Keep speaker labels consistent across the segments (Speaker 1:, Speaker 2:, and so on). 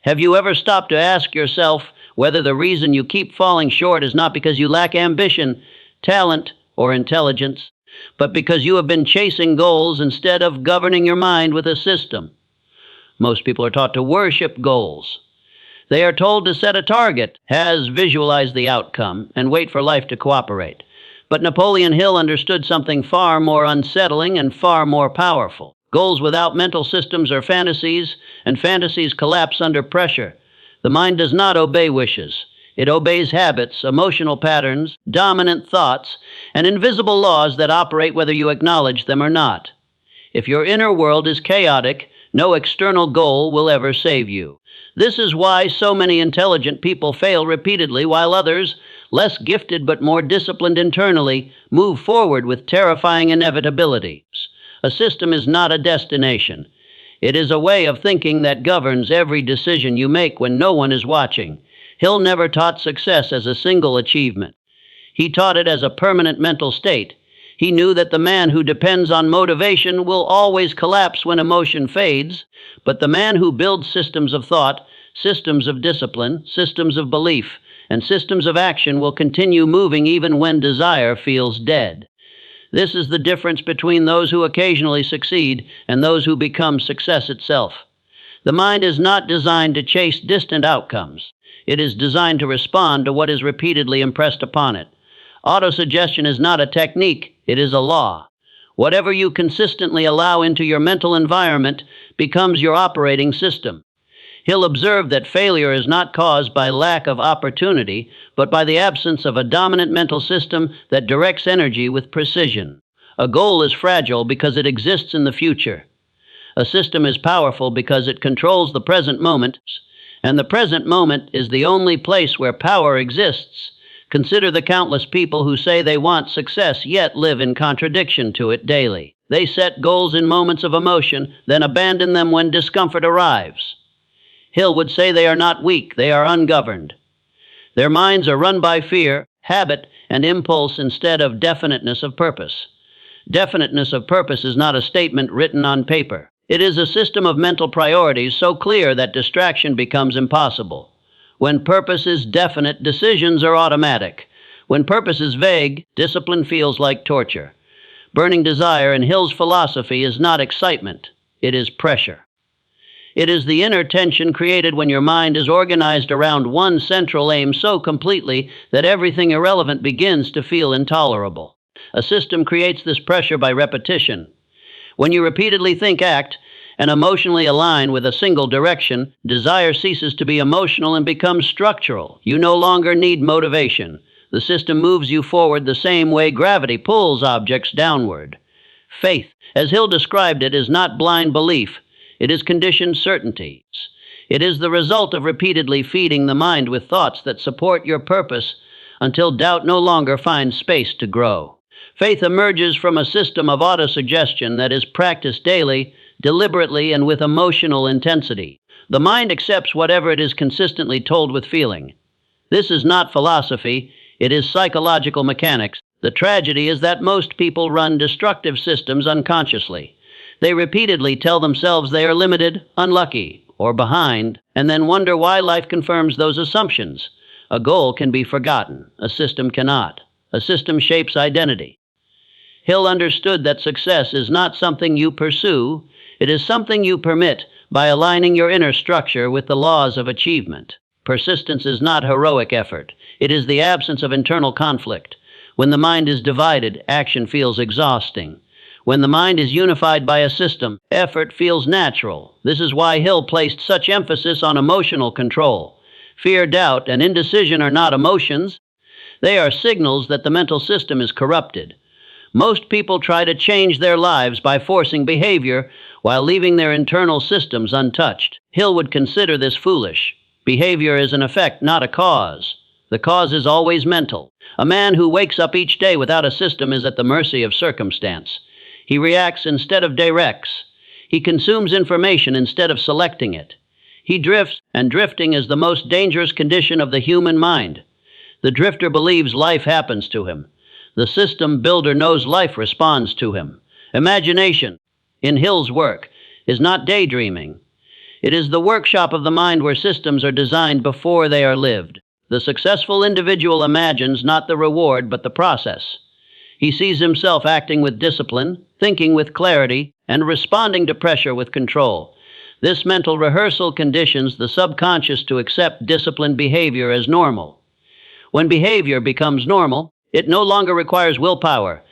Speaker 1: Have you ever stopped to ask yourself whether the reason you keep falling short is not because you lack ambition, talent, or intelligence, but because you have been chasing goals instead of governing your mind with a system? Most people are taught to worship goals. They are told to set a target, visualize the outcome, and wait for life to cooperate. But Napoleon Hill understood something far more unsettling and far more powerful. Goals without mental systems are fantasies, and fantasies collapse under pressure. The mind does not obey wishes. It obeys habits, emotional patterns, dominant thoughts, and invisible laws that operate whether you acknowledge them or not. If your inner world is chaotic, no external goal will ever save you. This is why so many intelligent people fail repeatedly, while others, less gifted but more disciplined internally, move forward with terrifying inevitabilities. A system is not a destination. It is a way of thinking that governs every decision you make when no one is watching. Hill never taught success as a single achievement. He taught it as a permanent mental state. He knew that the man who depends on motivation will always collapse when emotion fades, but the man who builds systems of thought, systems of discipline, systems of belief, and systems of action will continue moving even when desire feels dead. This is the difference between those who occasionally succeed and those who become success itself. The mind is not designed to chase distant outcomes. It is designed to respond to what is repeatedly impressed upon it. Autosuggestion is not a technique, it is a law. Whatever you consistently allow into your mental environment becomes your operating system. Hill observed that failure is not caused by lack of opportunity, but by the absence of a dominant mental system that directs energy with precision. A goal is fragile because it exists in the future. A system is powerful because it controls the present moment, and the present moment is the only place where power exists. Consider the countless people who say they want success yet live in contradiction to it daily. They set goals in moments of emotion, then abandon them when discomfort arrives. Hill would say they are not weak, they are ungoverned. Their minds are run by fear, habit, and impulse instead of definiteness of purpose. Definiteness of purpose is not a statement written on paper. It is a system of mental priorities so clear that distraction becomes impossible. When purpose is definite, decisions are automatic. When purpose is vague, discipline feels like torture. Burning desire in Hill's philosophy is not excitement, it is pressure. It is the inner tension created when your mind is organized around one central aim so completely that everything irrelevant begins to feel intolerable. A system creates this pressure by repetition. When you repeatedly think, act, and emotionally align with a single direction, desire ceases to be emotional and becomes structural. You no longer need motivation. The system moves you forward the same way gravity pulls objects downward. Faith, as Hill described it, is not blind belief. It is conditioned certainties. It is the result of repeatedly feeding the mind with thoughts that support your purpose until doubt no longer finds space to grow. Faith emerges from a system of autosuggestion that is practiced daily, deliberately, and with emotional intensity. The mind accepts whatever it is consistently told with feeling. This is not philosophy, it is psychological mechanics. The tragedy is that most people run destructive systems unconsciously. They repeatedly tell themselves they are limited, unlucky, or behind, and then wonder why life confirms those assumptions. A goal can be forgotten, a system cannot. A system shapes identity. Hill understood that success is not something you pursue, it is something you permit by aligning your inner structure with the laws of achievement. Persistence is not heroic effort, it is the absence of internal conflict. When the mind is divided, action feels exhausting. When the mind is unified by a system, effort feels natural. This is why Hill placed such emphasis on emotional control. Fear, doubt, and indecision are not emotions. They are signals that the mental system is corrupted. Most people try to change their lives by forcing behavior while leaving their internal systems untouched. Hill would consider this foolish. Behavior is an effect, not a cause. The cause is always mental. A man who wakes up each day without a system is at the mercy of circumstance. He reacts instead of directs. He consumes information instead of selecting it. He drifts, and drifting is the most dangerous condition of the human mind. The drifter believes life happens to him. The system builder knows life responds to him. Imagination, in Hill's work, is not daydreaming. It is the workshop of the mind where systems are designed before they are lived. The successful individual imagines not the reward but the process. He sees himself acting with discipline, thinking with clarity, and responding to pressure with control. This mental rehearsal conditions the subconscious to accept disciplined behavior as normal. When behavior becomes normal, it no longer requires willpower.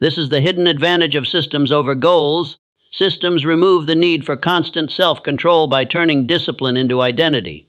Speaker 1: This is the hidden advantage of systems over goals. Systems remove the need for constant self-control by turning discipline into identity.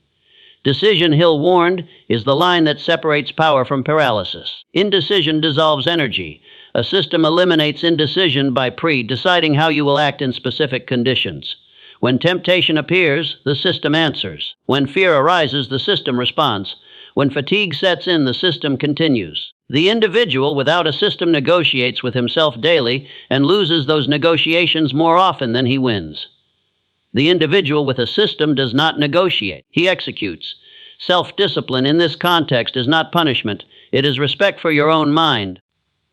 Speaker 1: Decision, Hill warned, is the line that separates power from paralysis. Indecision dissolves energy. A system eliminates indecision by deciding how you will act in specific conditions. When temptation appears, the system answers. When fear arises, the system responds. When fatigue sets in, the system continues. The individual without a system negotiates with himself daily and loses those negotiations more often than he wins. The individual with a system does not negotiate, he executes. Self-discipline in this context is not punishment, it is respect for your own mind.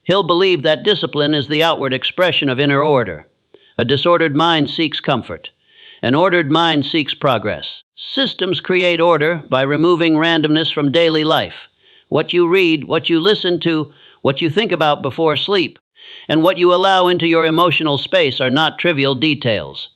Speaker 1: Hill believed that discipline is the outward expression of inner order. A disordered mind seeks comfort. An ordered mind seeks progress. Systems create order by removing randomness from daily life. What you read, what you listen to, what you think about before sleep, and what you allow into your emotional space are not trivial details.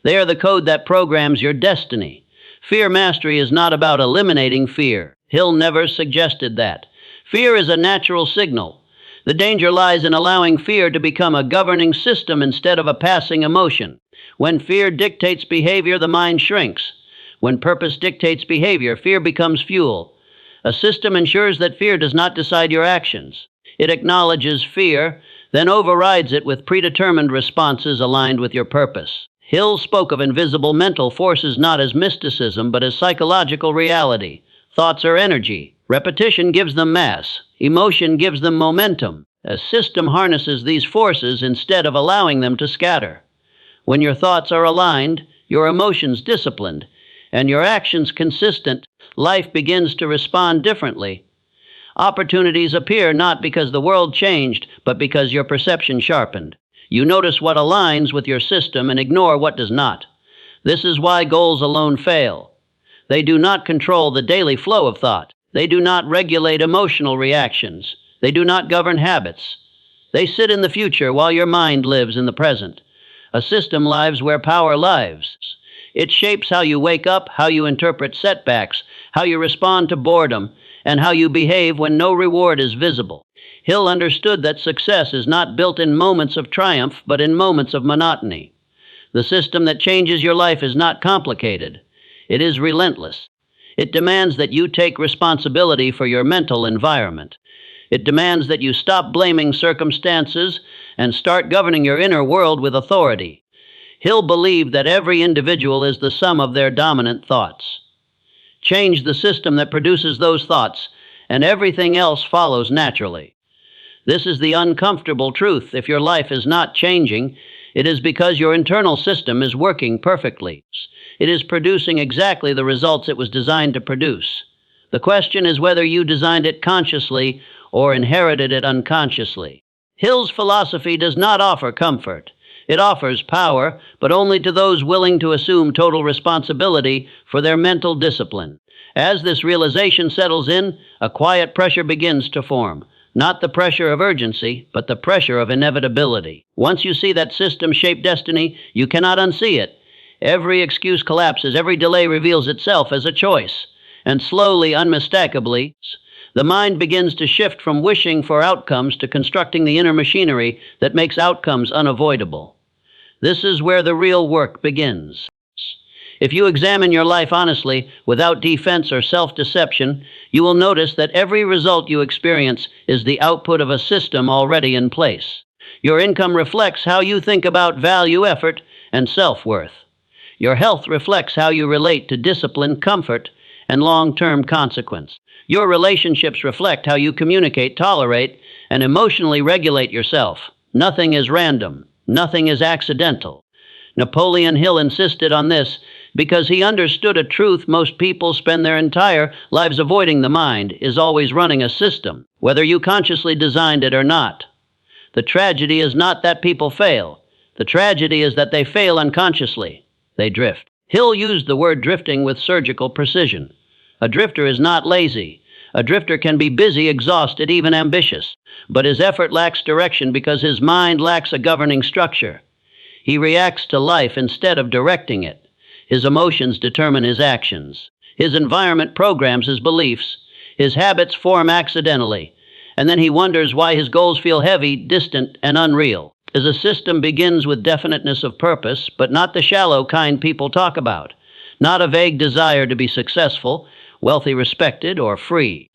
Speaker 1: They are the code that programs your destiny. Fear mastery is not about eliminating fear. Hill never suggested that. Fear is a natural signal. The danger lies in allowing fear to become a governing system instead of a passing emotion. When fear dictates behavior, the mind shrinks. When purpose dictates behavior, fear becomes fuel. A system ensures that fear does not decide your actions. It acknowledges fear, then overrides it with predetermined responses aligned with your purpose. Hill spoke of invisible mental forces not as mysticism, but as psychological reality. Thoughts are energy. Repetition gives them mass. Emotion gives them momentum. A system harnesses these forces instead of allowing them to scatter. When your thoughts are aligned, your emotions disciplined, and your actions consistent, life begins to respond differently. Opportunities appear not because the world changed, but because your perception sharpened. You notice what aligns with your system and ignore what does not. This is why goals alone fail. They do not control the daily flow of thought. They do not regulate emotional reactions. They do not govern habits. They sit in the future while your mind lives in the present. A system lives where power lives. It shapes how you wake up, how you interpret setbacks, how you respond to boredom, and how you behave when no reward is visible. Hill understood that success is not built in moments of triumph, but in moments of monotony. The system that changes your life is not complicated. It is relentless. It demands that you take responsibility for your mental environment. It demands that you stop blaming circumstances and start governing your inner world with authority. Hill believed that every individual is the sum of their dominant thoughts. Change the system that produces those thoughts, and everything else follows naturally. This is the uncomfortable truth. If your life is not changing, it is because your internal system is working perfectly. It is producing exactly the results it was designed to produce. The question is whether you designed it consciously or inherited it unconsciously. Hill's philosophy does not offer comfort. It offers power, but only to those willing to assume total responsibility for their mental discipline. As this realization settles in, a quiet pressure begins to form. Not the pressure of urgency, but the pressure of inevitability. Once you see that system shape destiny, you cannot unsee it. Every excuse collapses, every delay reveals itself as a choice. And slowly, unmistakably, the mind begins to shift from wishing for outcomes to constructing the inner machinery that makes outcomes unavoidable. This is where the real work begins. If you examine your life honestly, without defense or self-deception, you will notice that every result you experience is the output of a system already in place. Your income reflects how you think about value, effort, and self-worth. Your health reflects how you relate to discipline, comfort, and long-term consequence. Your relationships reflect how you communicate, tolerate, and emotionally regulate yourself. Nothing is random. Nothing is accidental. Napoleon Hill insisted on this because he understood a truth most people spend their entire lives avoiding. The mind is always running a system, whether you consciously designed it or not. The tragedy is not that people fail. The tragedy is that they fail unconsciously. They drift. Hill used the word drifting with surgical precision. A drifter is not lazy. A drifter can be busy, exhausted, even ambitious, but his effort lacks direction because his mind lacks a governing structure. He reacts to life instead of directing it. His emotions determine his actions. His environment programs his beliefs. His habits form accidentally. And then he wonders why his goals feel heavy, distant, and unreal. As a system begins with definiteness of purpose, but not the shallow kind people talk about. Not a vague desire to be successful, wealthy, respected, or free.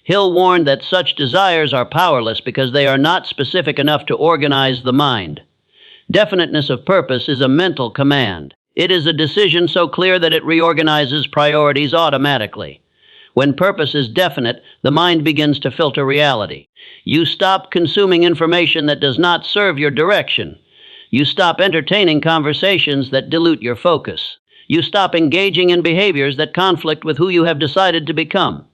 Speaker 1: Hill warned that such desires are powerless because they are not specific enough to organize the mind. Definiteness of purpose is a mental command. It is a decision so clear that it reorganizes priorities automatically. When purpose is definite, the mind begins to filter reality. You stop consuming information that does not serve your direction. You stop entertaining conversations that dilute your focus. You stop engaging in behaviors that conflict with who you have decided to become.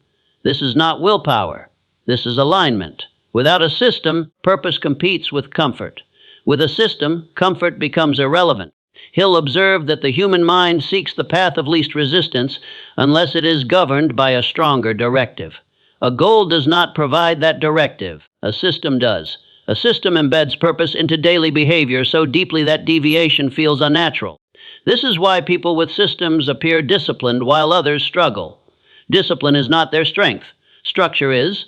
Speaker 1: This is not willpower. This is alignment. Without a system, purpose competes with comfort. With a system, comfort becomes irrelevant. Hill observed that the human mind seeks the path of least resistance unless it is governed by a stronger directive. A goal does not provide that directive. A system does. A system embeds purpose into daily behavior so deeply that deviation feels unnatural. This is why people with systems appear disciplined while others struggle. Discipline is not their strength. Structure is.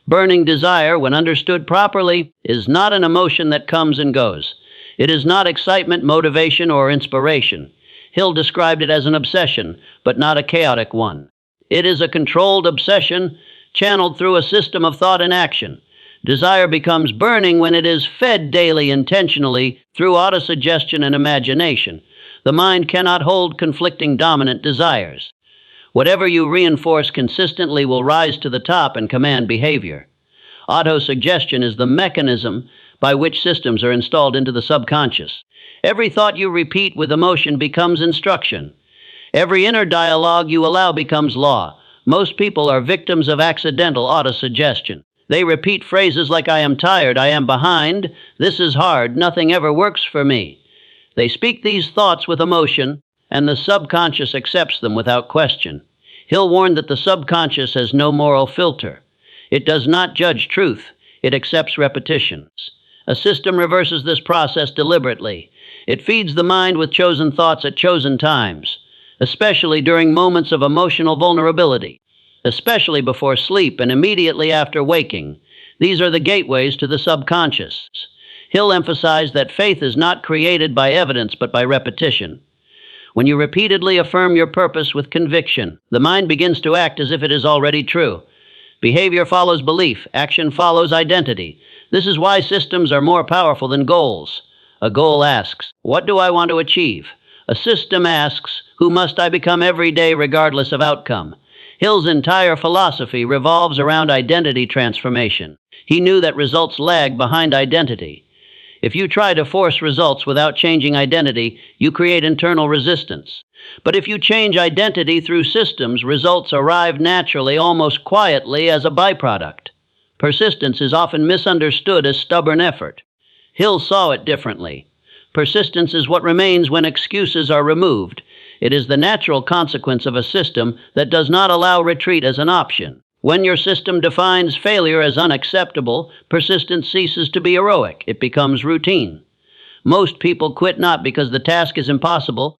Speaker 1: Burning desire, when understood properly, is not an emotion that comes and goes. It is not excitement, motivation, or inspiration. Hill described it as an obsession, but not a chaotic one. It is a controlled obsession channeled through a system of thought and action. Desire becomes burning when it is fed daily intentionally through autosuggestion and imagination. The mind cannot hold conflicting dominant desires. Whatever you reinforce consistently will rise to the top and command behavior. Autosuggestion is the mechanism by which systems are installed into the subconscious. Every thought you repeat with emotion becomes instruction. Every inner dialogue you allow becomes law. Most people are victims of accidental autosuggestion. They repeat phrases like, I am tired, I am behind, this is hard, nothing ever works for me. They speak these thoughts with emotion, and the subconscious accepts them without question. Hill warned that the subconscious has no moral filter. It does not judge truth. It accepts repetitions. A system reverses this process deliberately. It feeds the mind with chosen thoughts at chosen times, especially during moments of emotional vulnerability, especially before sleep and immediately after waking. These are the gateways to the subconscious. Hill emphasized that faith is not created by evidence but by repetition. When you repeatedly affirm your purpose with conviction, the mind begins to act as if it is already true. Behavior follows belief. Action follows identity. This is why systems are more powerful than goals. A goal asks, what do I want to achieve? A system asks, who must I become every day regardless of outcome? Hill's entire philosophy revolves around identity transformation. He knew that results lag behind identity. If you try to force results without changing identity, you create internal resistance. But if you change identity through systems, results arrive naturally, almost quietly, as a byproduct. Persistence is often misunderstood as stubborn effort. Hill saw it differently. Persistence is what remains when excuses are removed. It is the natural consequence of a system that does not allow retreat as an option. When your system defines failure as unacceptable, persistence ceases to be heroic. It becomes routine. Most people quit not because the task is impossible,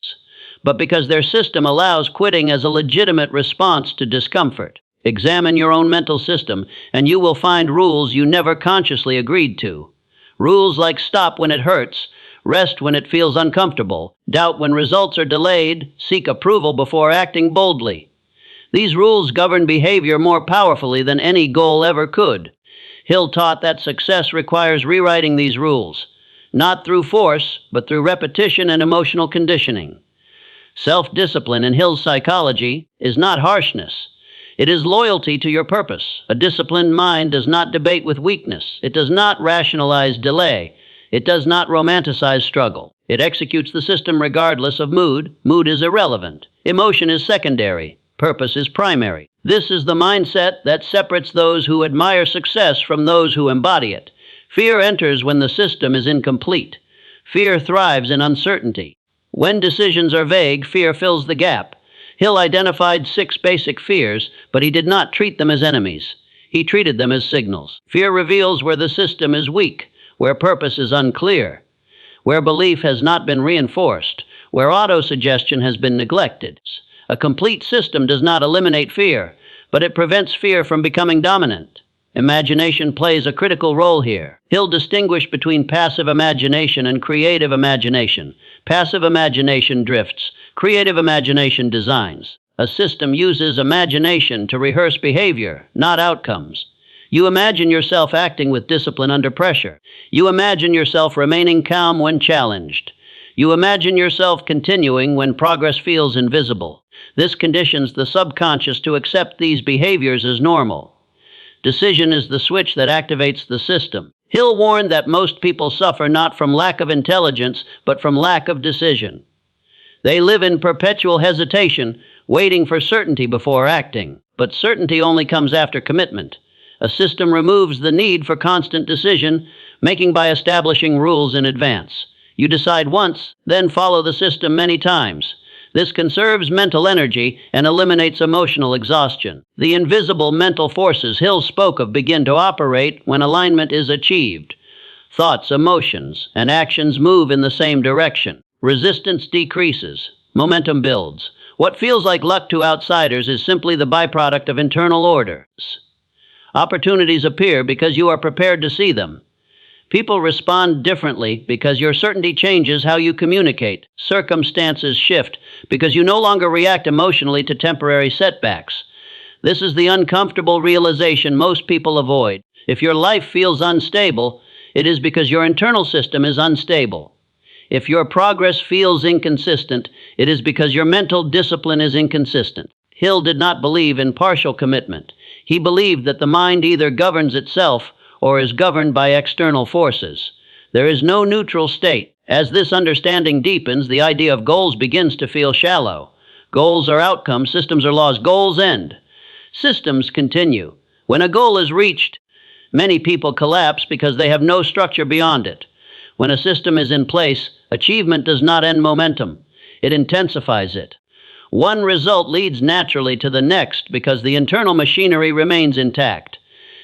Speaker 1: but because their system allows quitting as a legitimate response to discomfort. Examine your own mental system, and you will find rules you never consciously agreed to. Rules like stop when it hurts, rest when it feels uncomfortable, doubt when results are delayed, seek approval before acting boldly. These rules govern behavior more powerfully than any goal ever could. Hill taught that success requires rewriting these rules, not through force, but through repetition and emotional conditioning. Self-discipline in Hill's psychology is not harshness. It is loyalty to your purpose. A disciplined mind does not debate with weakness. It does not rationalize delay. It does not romanticize struggle. It executes the system regardless of mood. Mood is irrelevant. Emotion is secondary. Purpose is primary. This is the mindset that separates those who admire success from those who embody it. Fear enters when the system is incomplete. Fear thrives in uncertainty. When decisions are vague, fear fills the gap. Hill identified 6 basic fears, but he did not treat them as enemies. He treated them as signals. Fear reveals where the system is weak, where purpose is unclear, where belief has not been reinforced, where autosuggestion has been neglected. A complete system does not eliminate fear, but it prevents fear from becoming dominant. Imagination plays a critical role here. Hill distinguished between passive imagination and creative imagination. Passive imagination drifts. Creative imagination designs. A system uses imagination to rehearse behavior, not outcomes. You imagine yourself acting with discipline under pressure. You imagine yourself remaining calm when challenged. You imagine yourself continuing when progress feels invisible. This conditions the subconscious to accept these behaviors as normal. Decision is the switch that activates the system. Hill warned that most people suffer not from lack of intelligence, but from lack of decision. They live in perpetual hesitation, waiting for certainty before acting. But certainty only comes after commitment. A system removes the need for constant decision, making by establishing rules in advance. You decide once, then follow the system many times. This conserves mental energy and eliminates emotional exhaustion. The invisible mental forces Hill spoke of begin to operate when alignment is achieved. Thoughts, emotions, and actions move in the same direction. Resistance decreases. Momentum builds. What feels like luck to outsiders is simply the byproduct of internal order. Opportunities appear because you are prepared to see them. People respond differently because your certainty changes how you communicate. Circumstances shift because you no longer react emotionally to temporary setbacks. This is the uncomfortable realization most people avoid. If your life feels unstable, it is because your internal system is unstable. If your progress feels inconsistent, it is because your mental discipline is inconsistent. Hill did not believe in partial commitment. He believed that the mind either governs itself or is governed by external forces. There is no neutral state. As this understanding deepens, the idea of goals begins to feel shallow. Goals are outcomes, systems are laws. Goals end. Systems continue. When a goal is reached, many people collapse because they have no structure beyond it. When a system is in place, achievement does not end momentum. It intensifies it. One result leads naturally to the next because the internal machinery remains intact.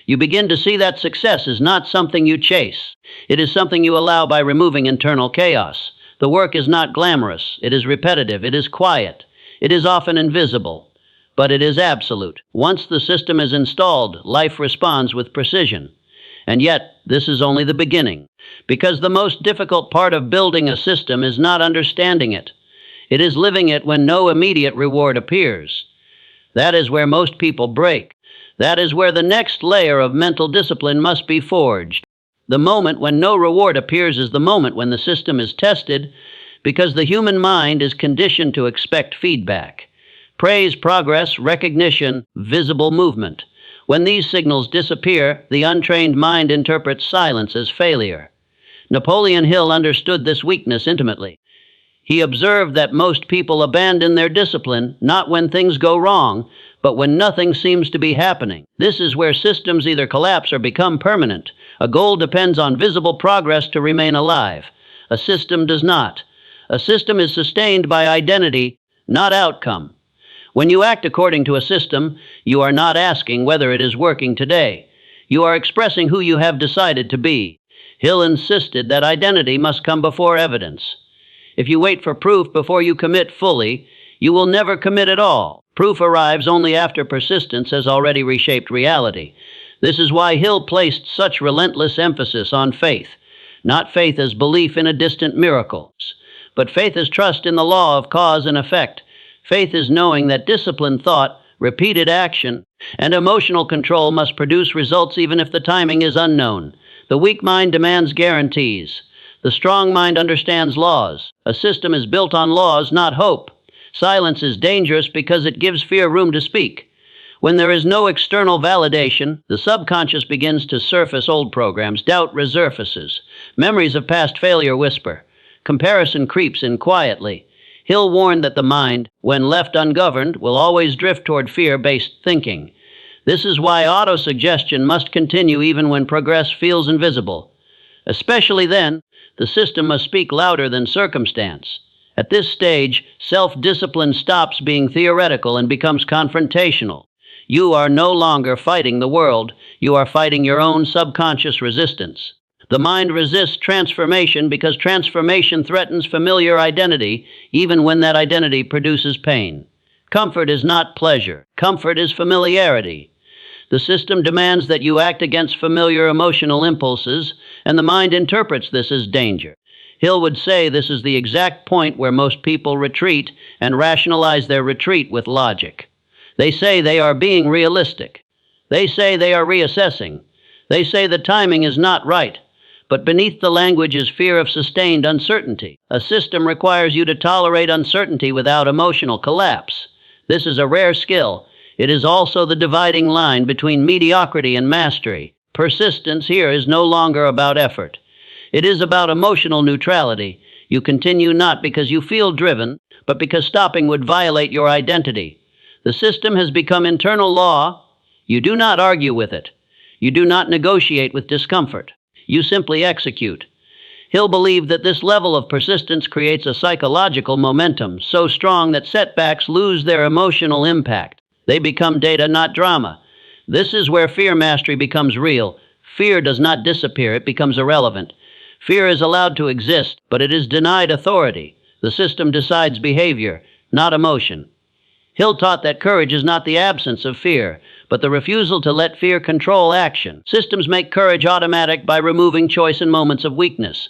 Speaker 1: You begin to see that success is not something you chase. It is something you allow by removing internal chaos. The work is not glamorous. It is repetitive. It is quiet. It is often invisible. But it is absolute. Once the system is installed, life responds with precision. And yet, this is only the beginning. Because the most difficult part of building a system is not understanding it. It is living it when no immediate reward appears. That is where most people break. That is where the next layer of mental discipline must be forged. The moment when no reward appears is the moment when the system is tested, because the human mind is conditioned to expect feedback. Praise, progress, recognition, visible movement. When these signals disappear, the untrained mind interprets silence as failure. Napoleon Hill understood this weakness intimately. He observed that most people abandon their discipline not when things go wrong, but when nothing seems to be happening. This is where systems either collapse or become permanent. A goal depends on visible progress to remain alive. A system does not. A system is sustained by identity, not outcome. When you act according to a system, you are not asking whether it is working today. You are expressing who you have decided to be. Hill insisted that identity must come before evidence. If you wait for proof before you commit fully, you will never commit at all. Proof arrives only after persistence has already reshaped reality. This is why Hill placed such relentless emphasis on faith. Not faith as belief in a distant miracle, but faith as trust in the law of cause and effect. Faith is knowing that disciplined thought, repeated action, and emotional control must produce results even if the timing is unknown. The weak mind demands guarantees. The strong mind understands laws. A system is built on laws, not hope. Silence is dangerous because it gives fear room to speak. When there is no external validation, the subconscious begins to surface old programs. Doubt resurfaces. Memories of past failure whisper. Comparison creeps in quietly. Hill warned that the mind, when left ungoverned, will always drift toward fear-based thinking. This is why autosuggestion must continue even when progress feels invisible. Especially then, the system must speak louder than circumstance. At this stage, self-discipline stops being theoretical and becomes confrontational. You are no longer fighting the world, you are fighting your own subconscious resistance. The mind resists transformation because transformation threatens familiar identity, even when that identity produces pain. Comfort is not pleasure. Comfort is familiarity. The system demands that you act against familiar emotional impulses, and the mind interprets this as danger. Hill would say this is the exact point where most people retreat and rationalize their retreat with logic. They say they are being realistic. They say they are reassessing. They say the timing is not right. But beneath the language is fear of sustained uncertainty. A system requires you to tolerate uncertainty without emotional collapse. This is a rare skill. It is also the dividing line between mediocrity and mastery. Persistence here is no longer about effort. It is about emotional neutrality. You continue not because you feel driven, but because stopping would violate your identity. The system has become internal law. You do not argue with it. You do not negotiate with discomfort. You simply execute. Hill believed that this level of persistence creates a psychological momentum so strong that setbacks lose their emotional impact. They become data, not drama. This is where fear mastery becomes real. Fear does not disappear, it becomes irrelevant. Fear is allowed to exist, but it is denied authority. The system decides behavior, not emotion. Hill taught that courage is not the absence of fear, but the refusal to let fear control action. Systems make courage automatic by removing choice in moments of weakness.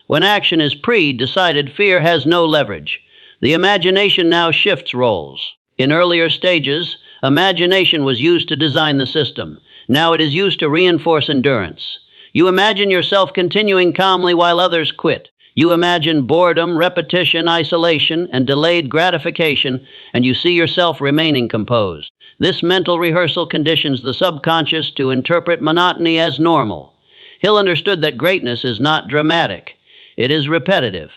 Speaker 1: When action is pre-decided, fear has no leverage. The imagination now shifts roles. In earlier stages, imagination was used to design the system. Now it is used to reinforce endurance. You imagine yourself continuing calmly while others quit. You imagine boredom, repetition, isolation, and delayed gratification, and you see yourself remaining composed. This mental rehearsal conditions the subconscious to interpret monotony as normal. Hill understood that greatness is not dramatic. It is repetitive.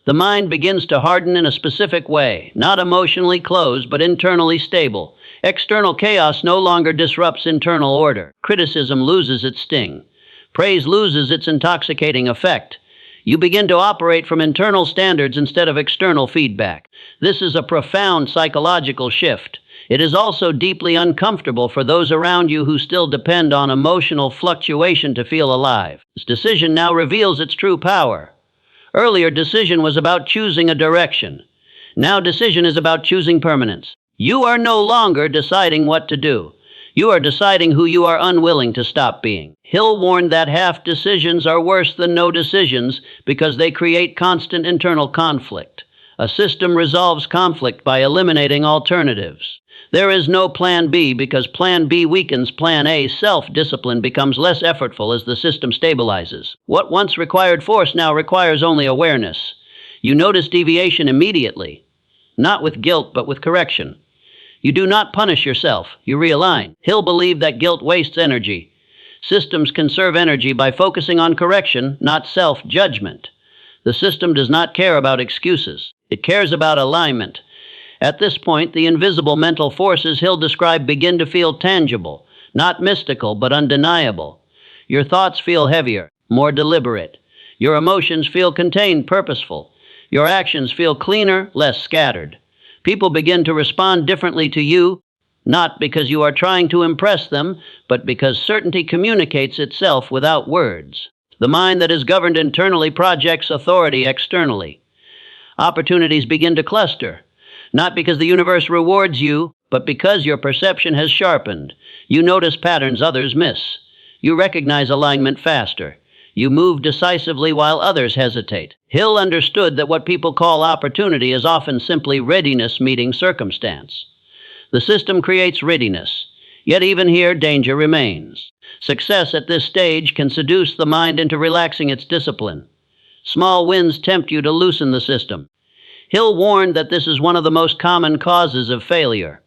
Speaker 1: The mind begins to harden in a specific way, not emotionally closed, but internally stable. External chaos no longer disrupts internal order. Criticism loses its sting. Praise loses its intoxicating effect. You begin to operate from internal standards instead of external feedback. This is a profound psychological shift. It is also deeply uncomfortable for those around you who still depend on emotional fluctuation to feel alive. This decision now reveals its true power. Earlier, decision was about choosing a direction. Now decision is about choosing permanence. You are no longer deciding what to do. You are deciding who you are unwilling to stop being. Hill warned that half decisions are worse than no decisions because they create constant internal conflict. A system resolves conflict by eliminating alternatives. There is no plan B because plan B weakens plan A. Self-discipline becomes less effortful as the system stabilizes. What once required force now requires only awareness. You notice deviation immediately, not with guilt but with correction. You do not punish yourself, you realign. Hill believed that guilt wastes energy. Systems conserve energy by focusing on correction, not self-judgment. The system does not care about excuses. It cares about alignment. At this point, the invisible mental forces Hill described begin to feel tangible, not mystical, but undeniable. Your thoughts feel heavier, more deliberate. Your emotions feel contained, purposeful. Your actions feel cleaner, less scattered. People begin to respond differently to you, not because you are trying to impress them, but because certainty communicates itself without words. The mind that is governed internally projects authority externally. Opportunities begin to cluster. Not because the universe rewards you, but because your perception has sharpened. You notice patterns others miss. You recognize alignment faster. You move decisively while others hesitate. Hill understood that what people call opportunity is often simply readiness meeting circumstance. The system creates readiness, yet even here danger remains. Success at this stage can seduce the mind into relaxing its discipline. Small wins tempt you to loosen the system. Hill warned that this is one of the most common causes of failure.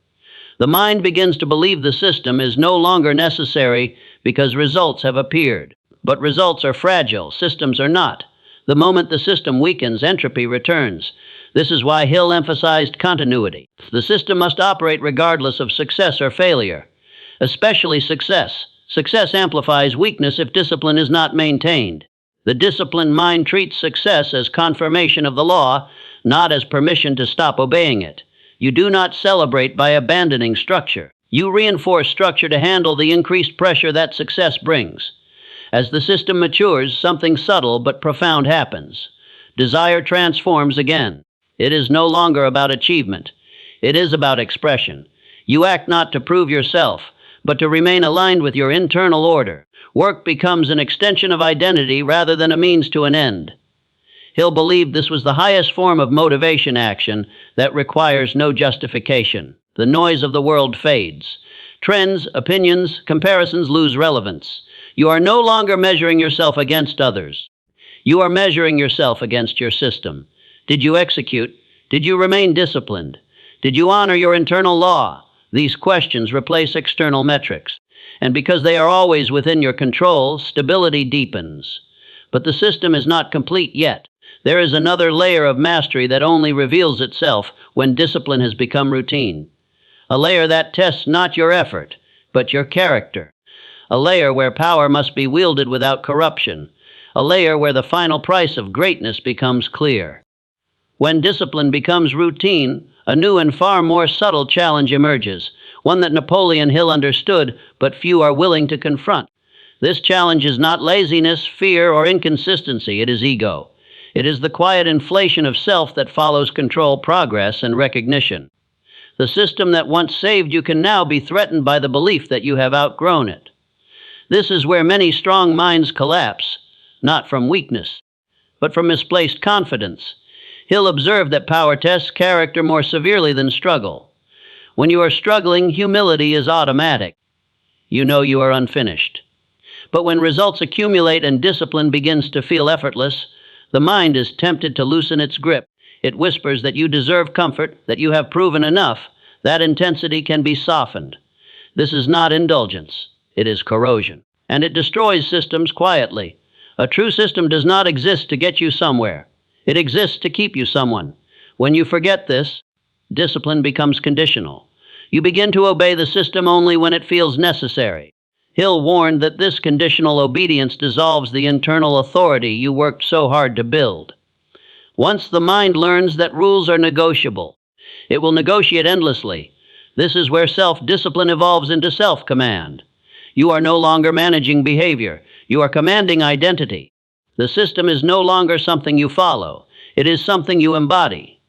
Speaker 1: The mind begins to believe the system is no longer necessary because results have appeared. But results are fragile, systems are not. The moment the system weakens, entropy returns. This is why Hill emphasized continuity. The system must operate regardless of success or failure, especially success. Success amplifies weakness if discipline is not maintained. The disciplined mind treats success as confirmation of the law, not as permission to stop obeying it. You do not celebrate by abandoning structure. You reinforce structure to handle the increased pressure that success brings. As the system matures, something subtle but profound happens. Desire transforms again. It is no longer about achievement. It is about expression. You act not to prove yourself, but to remain aligned with your internal order. Work becomes an extension of identity rather than a means to an end. Hill believed this was the highest form of motivation action that requires no justification. The noise of the world fades. Trends, opinions, comparisons lose relevance. You are no longer measuring yourself against others. You are measuring yourself against your system. Did you execute? Did you remain disciplined? Did you honor your internal law? These questions replace external metrics. And because they are always within your control, stability deepens. But the system is not complete yet. There is another layer of mastery that only reveals itself when discipline has become routine. A layer that tests not your effort, but your character. A layer where power must be wielded without corruption. A layer where the final price of greatness becomes clear. When discipline becomes routine, a new and far more subtle challenge emerges, one that Napoleon Hill understood, but few are willing to confront. This challenge is not laziness, fear, or inconsistency, it is ego. It is the quiet inflation of self that follows control, progress, and recognition. The system that once saved you can now be threatened by the belief that you have outgrown it. This is where many strong minds collapse, not from weakness, but from misplaced confidence. Hill observed that power tests character more severely than struggle. When you are struggling, humility is automatic. You know you are unfinished. But when results accumulate and discipline begins to feel effortless, the mind is tempted to loosen its grip. It whispers that you deserve comfort, that you have proven enough. That intensity can be softened. This is not indulgence. It is corrosion. And it destroys systems quietly. A true system does not exist to get you somewhere. It exists to keep you someone. When you forget this, discipline becomes conditional. You begin to obey the system only when it feels necessary. Hill warned that this conditional obedience dissolves the internal authority you worked so hard to build. Once the mind learns that rules are negotiable, it will negotiate endlessly. This is where self-discipline evolves into self-command. You are no longer managing behavior. You are commanding identity. The system is no longer something you follow. It is something you embody.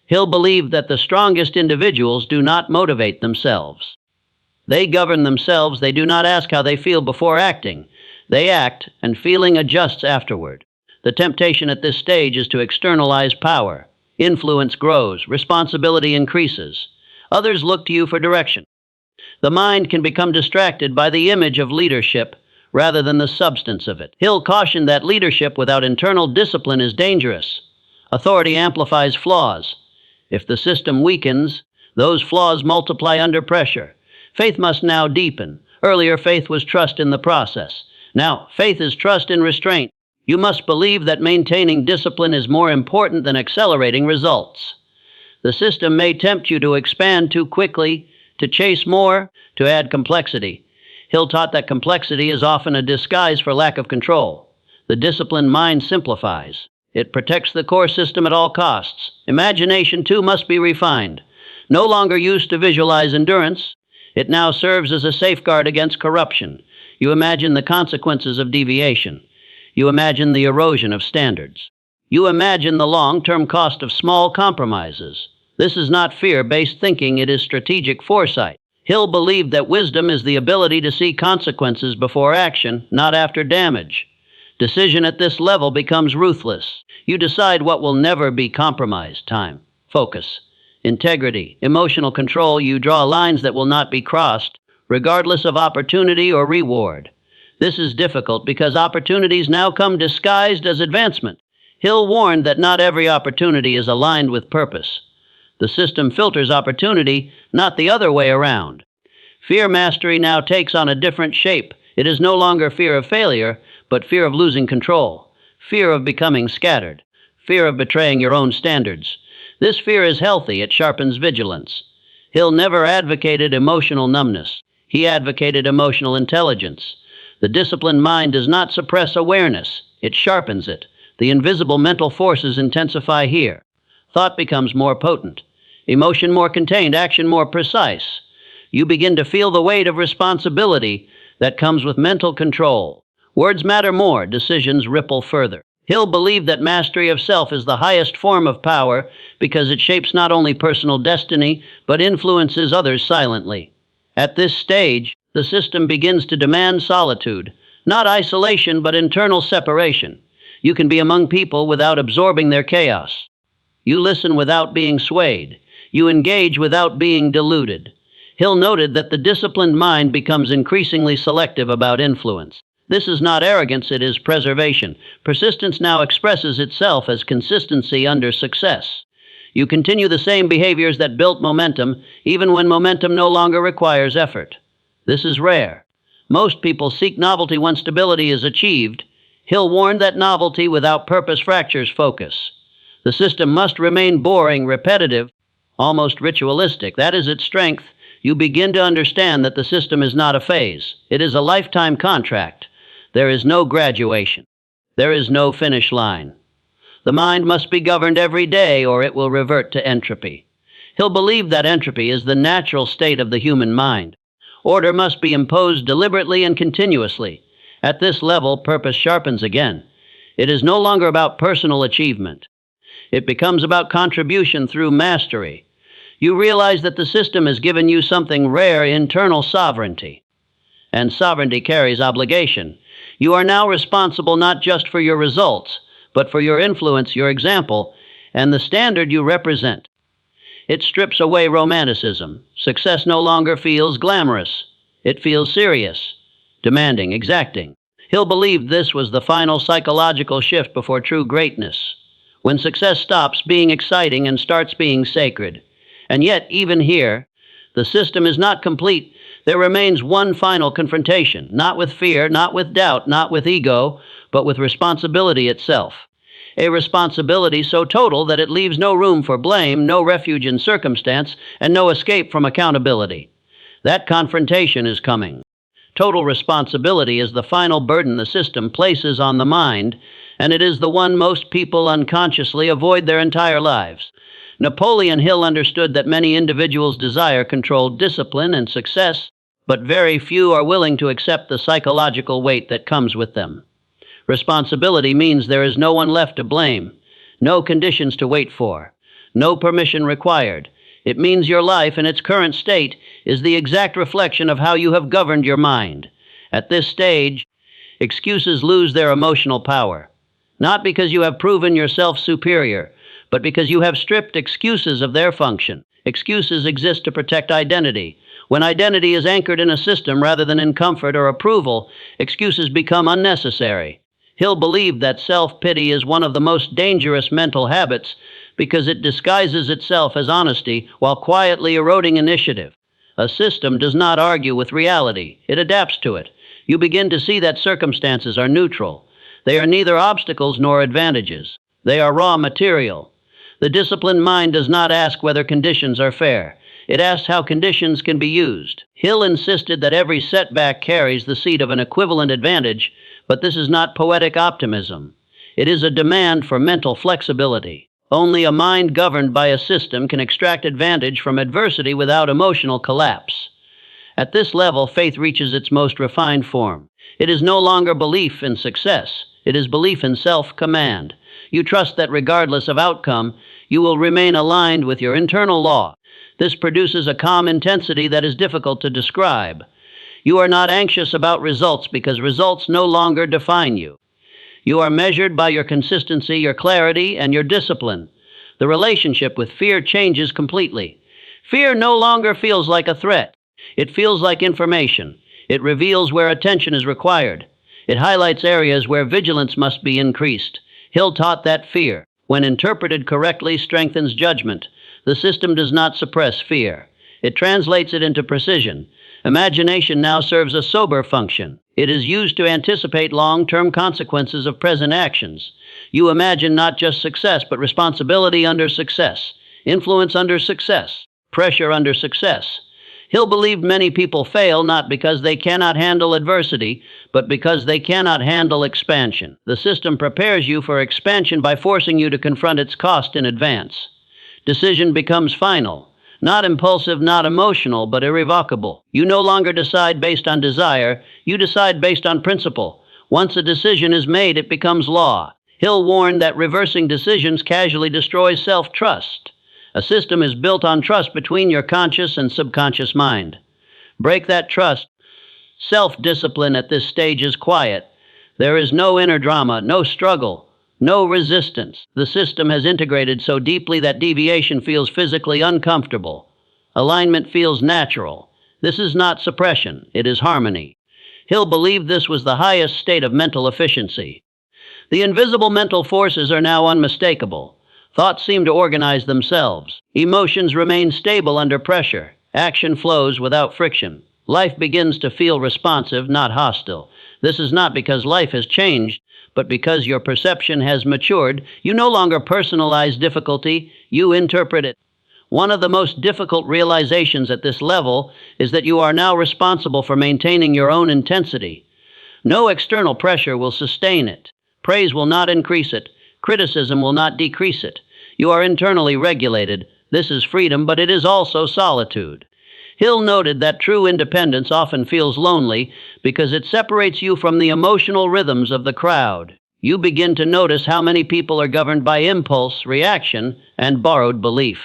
Speaker 1: Hill believed that the strongest individuals do not motivate themselves. They govern themselves. They do not ask how they feel before acting. They act, and feeling adjusts afterward. The temptation at this stage is to externalize power. Influence grows. Responsibility increases. Others look to you for direction. The mind can become distracted by the image of leadership rather than the substance of it. Hill cautioned that leadership without internal discipline is dangerous. Authority amplifies flaws. If the system weakens, those flaws multiply under pressure. Faith must now deepen. Earlier, faith was trust in the process. Now, faith is trust in restraint. You must believe that maintaining discipline is more important than accelerating results. The system may tempt you to expand too quickly, to chase more, to add complexity. Hill taught that complexity is often a disguise for lack of control. The disciplined mind simplifies. It protects the core system at all costs. Imagination, too, must be refined. No longer used to visualize endurance, it now serves as a safeguard against corruption. You imagine the consequences of deviation. You imagine the erosion of standards. You imagine the long-term cost of small compromises. This is not fear-based thinking, it is strategic foresight. Hill believed that wisdom is the ability to see consequences before action, not after damage. Decision at this level becomes ruthless. You decide what will never be compromised. Time, focus, integrity, emotional control. You draw lines that will not be crossed, regardless of opportunity or reward. This is difficult because opportunities now come disguised as advancement. Hill warned that not every opportunity is aligned with purpose. The system filters opportunity, not the other way around. Fear mastery now takes on a different shape. It is no longer fear of failure, but fear of losing control, fear of becoming scattered, fear of betraying your own standards. This fear is healthy. It sharpens vigilance. Hill never advocated emotional numbness. He advocated emotional intelligence. The disciplined mind does not suppress awareness, it sharpens it. The invisible mental forces intensify here. Thought becomes more potent, emotion more contained, action more precise. You begin to feel the weight of responsibility that comes with mental control. Words matter more, decisions ripple further. Hill believed that mastery of self is the highest form of power because it shapes not only personal destiny, but influences others silently. At this stage, the system begins to demand solitude, not isolation, but internal separation. You can be among people without absorbing their chaos. You listen without being swayed. You engage without being deluded. Hill noted that the disciplined mind becomes increasingly selective about influence. This is not arrogance, it is preservation. Persistence now expresses itself as consistency under success. You continue the same behaviors that built momentum, even when momentum no longer requires effort. This is rare. Most people seek novelty when stability is achieved. Hill warned that novelty without purpose fractures focus. The system must remain boring, repetitive, almost ritualistic. That is its strength. You begin to understand that the system is not a phase. It is a lifetime contract. There is no graduation. There is no finish line. The mind must be governed every day or it will revert to entropy. Hill believed that entropy is the natural state of the human mind. Order must be imposed deliberately and continuously. At this level, purpose sharpens again. It is no longer about personal achievement. It becomes about contribution through mastery. You realize that the system has given you something rare, internal sovereignty. And sovereignty carries obligation. You are now responsible not just for your results, but for your influence, your example, and the standard you represent. It strips away romanticism. Success no longer feels glamorous. It feels serious, demanding, exacting. Hill believed this was the final psychological shift before true greatness, when success stops being exciting and starts being sacred. And yet, even here, the system is not complete. There remains one final confrontation, not with fear, not with doubt, not with ego, but with responsibility itself. A responsibility so total that it leaves no room for blame, no refuge in circumstance, and no escape from accountability. That confrontation is coming. Total responsibility is the final burden the system places on the mind, and it is the one most people unconsciously avoid their entire lives. Napoleon Hill understood that many individuals desire controlled discipline and success, but very few are willing to accept the psychological weight that comes with them. Responsibility means there is no one left to blame, no conditions to wait for, no permission required. It means your life in its current state is the exact reflection of how you have governed your mind. At this stage, excuses lose their emotional power, not because you have proven yourself superior, but because you have stripped excuses of their function. Excuses exist to protect identity. When identity is anchored in a system rather than in comfort or approval, excuses become unnecessary. Hill believed that self-pity is one of the most dangerous mental habits because it disguises itself as honesty while quietly eroding initiative. A system does not argue with reality. It adapts to it. You begin to see that circumstances are neutral. They are neither obstacles nor advantages. They are raw material. The disciplined mind does not ask whether conditions are fair. It asks how conditions can be used. Hill insisted that every setback carries the seed of an equivalent advantage, but this is not poetic optimism. It is a demand for mental flexibility. Only a mind governed by a system can extract advantage from adversity without emotional collapse. At this level, faith reaches its most refined form. It is no longer belief in success. It is belief in self-command. You trust that regardless of outcome, you will remain aligned with your internal law. This produces a calm intensity that is difficult to describe. You are not anxious about results because results no longer define you. You are measured by your consistency, your clarity, and your discipline. The relationship with fear changes completely. Fear no longer feels like a threat. It feels like information. It reveals where attention is required. It highlights areas where vigilance must be increased. Hill taught that fear, when interpreted correctly, strengthens judgment. The system does not suppress fear. It translates it into precision. Imagination now serves a sober function. It is used to anticipate long-term consequences of present actions. You imagine not just success, but responsibility under success, influence under success, pressure under success. Hill believed many people fail not because they cannot handle adversity, but because they cannot handle expansion. The system prepares you for expansion by forcing you to confront its cost in advance. Decision becomes final, not impulsive, not emotional, but irrevocable. You no longer decide based on desire, you decide based on principle. Once a decision is made, it becomes law. Hill warned that reversing decisions casually destroys self-trust. A system is built on trust between your conscious and subconscious mind. Break that trust. Self-discipline at this stage is quiet. There is no inner drama, no struggle, no resistance. The system has integrated so deeply that deviation feels physically uncomfortable. Alignment feels natural. This is not suppression, it is harmony. Hill believed this was the highest state of mental efficiency. The invisible mental forces are now unmistakable. Thoughts seem to organize themselves. Emotions remain stable under pressure. Action flows without friction. Life begins to feel responsive, not hostile. This is not because life has changed, but because your perception has matured. You no longer personalize difficulty, you interpret it. One of the most difficult realizations at this level is that you are now responsible for maintaining your own intensity. No external pressure will sustain it. Praise will not increase it. Criticism will not decrease it. You are internally regulated. This is freedom, but it is also solitude. Hill noted that true independence often feels lonely because it separates you from the emotional rhythms of the crowd. You begin to notice how many people are governed by impulse, reaction, and borrowed belief.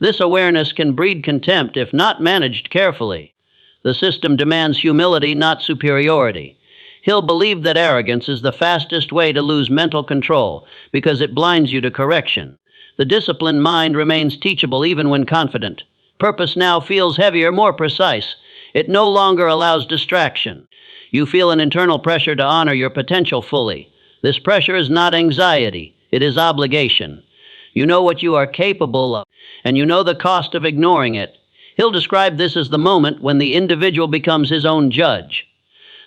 Speaker 1: This awareness can breed contempt if not managed carefully. The system demands humility, not superiority. Hill believed that arrogance is the fastest way to lose mental control because it blinds you to correction. The disciplined mind remains teachable even when confident. Purpose now feels heavier, more precise. It no longer allows distraction. You feel an internal pressure to honor your potential fully. This pressure is not anxiety, it is obligation. You know what you are capable of, and you know the cost of ignoring it. Hill described this as the moment when the individual becomes his own judge.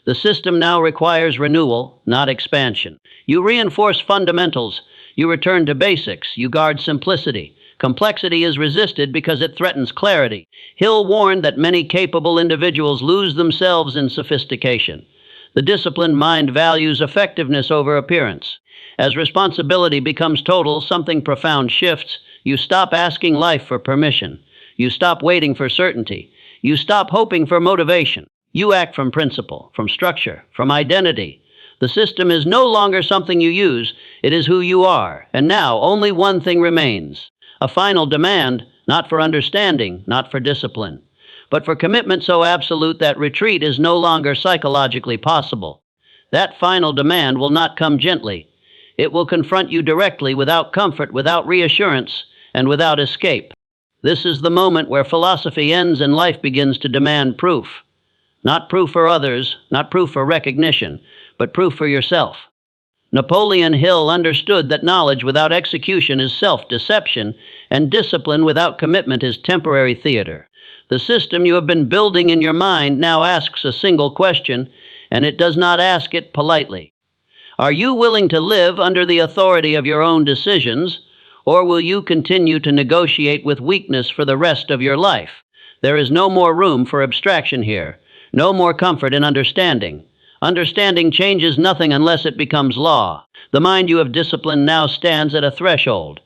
Speaker 1: The system now requires renewal, not expansion. You reinforce fundamentals. You return to basics. You guard simplicity. Complexity is resisted because it threatens clarity. Hill warned that many capable individuals lose themselves in sophistication. The disciplined mind values effectiveness over appearance. As responsibility becomes total, something profound shifts. You stop asking life for permission. You stop waiting for certainty. You stop hoping for motivation. You act from principle, from structure, from identity. The system is no longer something you use, it is who you are. And now only one thing remains. A final demand, not for understanding, not for discipline, but for commitment so absolute that retreat is no longer psychologically possible. That final demand will not come gently. It will confront you directly, without comfort, without reassurance, and without escape. This is the moment where philosophy ends and life begins to demand proof. Not proof for others, not proof for recognition, but proof for yourself. Napoleon Hill understood that knowledge without execution is self-deception, and discipline without commitment is temporary theater. The system you have been building in your mind now asks a single question, and it does not ask it politely. Are you willing to live under the authority of your own decisions, or will you continue to negotiate with weakness for the rest of your life? There is no more room for abstraction here. No more comfort in understanding. Understanding changes nothing unless it becomes law. The mind you have disciplined now stands at a threshold.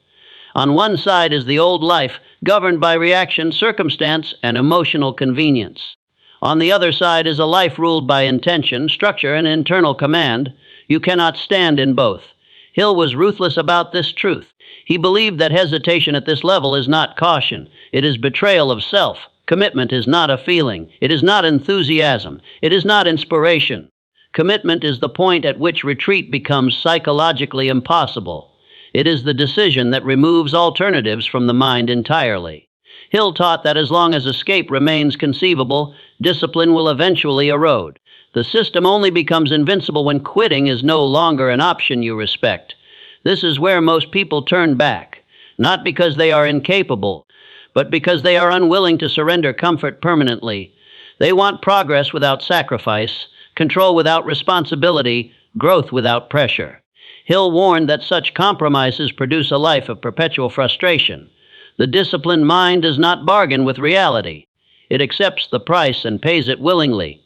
Speaker 1: On one side is the old life, governed by reaction, circumstance, and emotional convenience. On the other side is a life ruled by intention, structure, and internal command. You cannot stand in both. Hill was ruthless about this truth. He believed that hesitation at this level is not caution. It is betrayal of self. Commitment is not a feeling. It is not enthusiasm. It is not inspiration. Commitment is the point at which retreat becomes psychologically impossible. It is the decision that removes alternatives from the mind entirely. Hill taught that as long as escape remains conceivable, discipline will eventually erode. The system only becomes invincible when quitting is no longer an option you respect. This is where most people turn back, not because they are incapable, but because they are unwilling to surrender comfort permanently. They want progress without sacrifice, control without responsibility, growth without pressure. Hill warned that such compromises produce a life of perpetual frustration. The disciplined mind does not bargain with reality. It accepts the price and pays it willingly.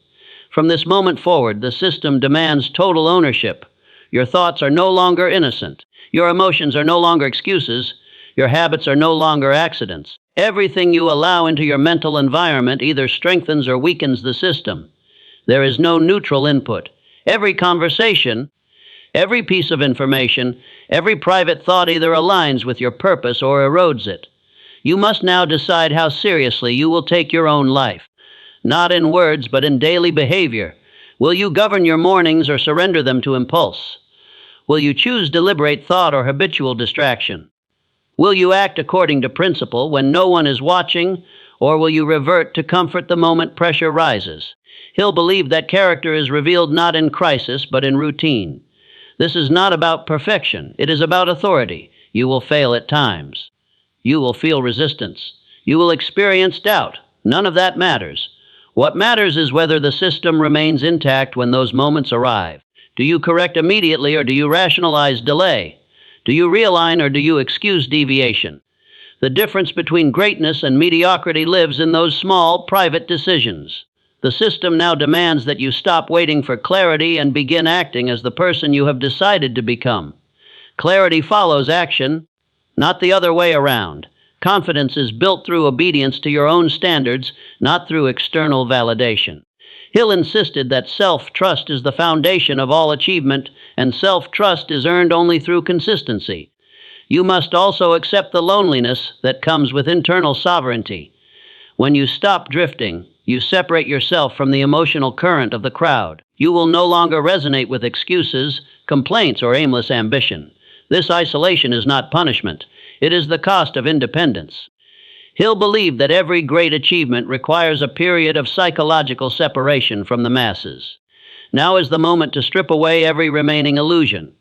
Speaker 1: From this moment forward, the system demands total ownership. Your thoughts are no longer innocent. Your emotions are no longer excuses. Your habits are no longer accidents. Everything you allow into your mental environment either strengthens or weakens the system. There is no neutral input. Every conversation, every piece of information, every private thought either aligns with your purpose or erodes it. You must now decide how seriously you will take your own life. Not in words, but in daily behavior. Will you govern your mornings or surrender them to impulse? Will you choose deliberate thought or habitual distraction? Will you act according to principle when no one is watching, or will you revert to comfort the moment pressure rises? Hill believed that character is revealed not in crisis, but in routine. This is not about perfection. It is about authority. You will fail at times. You will feel resistance. You will experience doubt. None of that matters. What matters is whether the system remains intact when those moments arrive. Do you correct immediately or do you rationalize delay? Do you realign or do you excuse deviation? The difference between greatness and mediocrity lives in those small, private decisions. The system now demands that you stop waiting for clarity and begin acting as the person you have decided to become. Clarity follows action, not the other way around. Confidence is built through obedience to your own standards, not through external validation. Hill insisted that self-trust is the foundation of all achievement, and self-trust is earned only through consistency. You must also accept the loneliness that comes with internal sovereignty. When you stop drifting, you separate yourself from the emotional current of the crowd. You will no longer resonate with excuses, complaints, or aimless ambition. This isolation is not punishment. It is the cost of independence. Hill believed that every great achievement requires a period of psychological separation from the masses. Now is the moment to strip away every remaining illusion.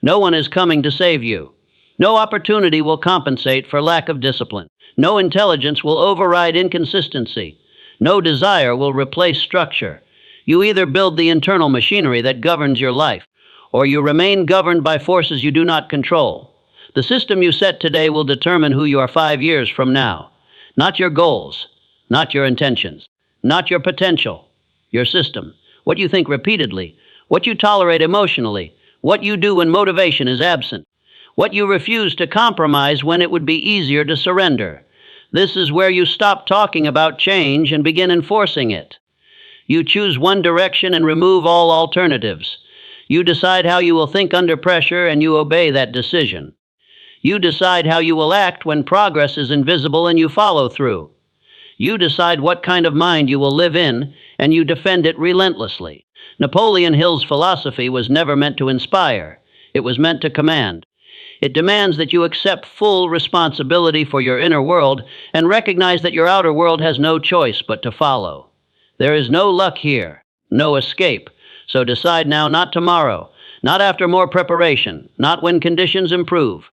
Speaker 1: No one is coming to save you. No opportunity will compensate for lack of discipline. No intelligence will override inconsistency. No desire will replace structure. You either build the internal machinery that governs your life, or you remain governed by forces you do not control. The system you set today will determine who you are 5 years from now. Not your goals, not your intentions, not your potential, your system. What you think repeatedly, what you tolerate emotionally, what you do when motivation is absent, what you refuse to compromise when it would be easier to surrender. This is where you stop talking about change and begin enforcing it. You choose one direction and remove all alternatives. You decide how you will think under pressure and you obey that decision. You decide how you will act when progress is invisible and you follow through. You decide what kind of mind you will live in and you defend it relentlessly. Napoleon Hill's philosophy was never meant to inspire. It was meant to command. It demands that you accept full responsibility for your inner world and recognize that your outer world has no choice but to follow. There is no luck here, no escape. So decide now, not tomorrow, not after more preparation, not when conditions improve.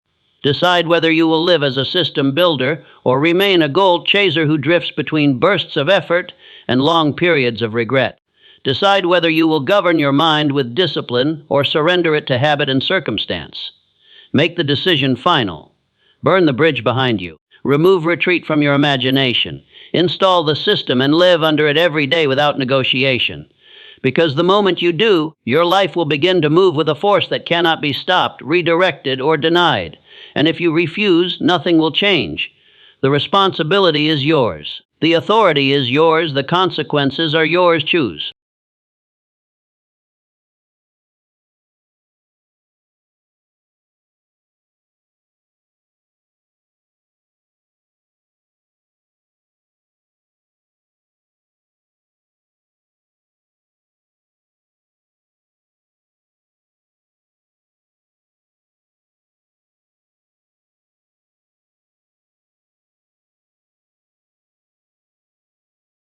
Speaker 1: Decide whether you will live as a system builder or remain a goal chaser who drifts between bursts of effort and long periods of regret. Decide whether you will govern your mind with discipline or surrender it to habit and circumstance. Make the decision final. Burn the bridge behind you. Remove retreat from your imagination. Install the system and live under it every day without negotiation. Because the moment you do, your life will begin to move with a force that cannot be stopped, redirected, or denied. And if you refuse, nothing will change. The responsibility is yours. The authority is yours. The consequences are yours. Choose.